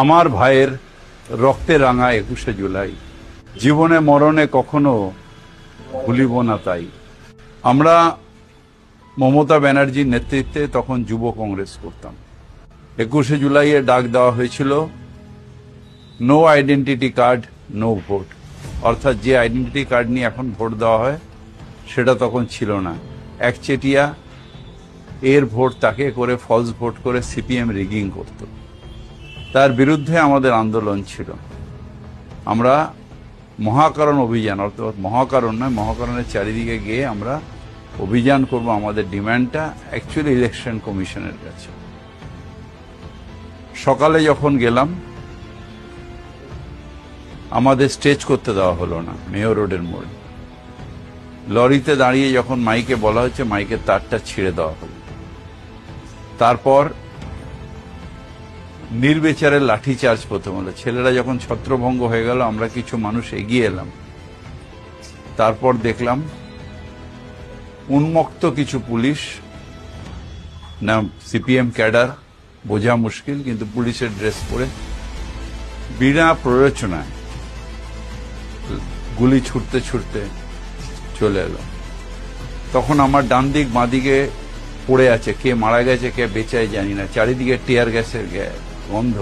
আমার ভাইয়ের রক্তে রাঙা ২১শে জুলাই, জীবনে মরণে কখনো ভুলিব না তাই। আমরা মমতা ব্যানার্জির নেতৃত্বে তখন যুব কংগ্রেস করতাম। ২১শে জুলাইয়ে ডাক দেওয়া হয়েছিল no identity card no vote, অর্থাৎ যে আইডেন্টিটি কার্ড নিয়ে এখন ভোট দেওয়া হয় সেটা তখন ছিল না। একচেটিয়া এর ভোট তাকে করে ফলস ভোট করে সিপিএম রিগিং করত। তার বিরুদ্ধে আমাদের আন্দোলন ছিল। আমরা মহাকারণ অভিযান, অর্থাৎ মহাকারণ নয়, মহাকারণের চারিদিকে গিয়ে আমরা অভিযান করব আমাদের ডিমান্ডটা অ্যাকচুয়ালি ইলেকশন কমিশনের কাছে। সকালে যখন গেলাম আমাদের স্টেজ করতে দেওয়া হলো না মেয়র রোডের মোড়ে। লরিতে দাঁড়িয়ে যখন মাইকে বলা হচ্ছে, মাইকের তারটা ছিঁড়ে দেওয়া হলো। তারপর নির্বিচারে লাঠি চার্জ প্রথম হলো। ছেলেরা যখন ছত্রভঙ্গ হয়ে গেল আমরা কিছু মানুষ এগিয়ে এলাম। তারপর দেখলাম উন্মুক্ত কিছু পুলিশ, না সিপিএম ক্যাডার বোঝা মুশকিল, কিন্তু পুলিশের ড্রেস পরে বিনা প্ররোচনায় গুলি ছুটতে ছুটতে চলে এলো। তখন আমার ডান দিক বাঁ দিকে পড়ে আছে, কে মারা গেছে কে বেঁচে জানি না, চারিদিকে টিয়ার গ্যাসের গন্ধ।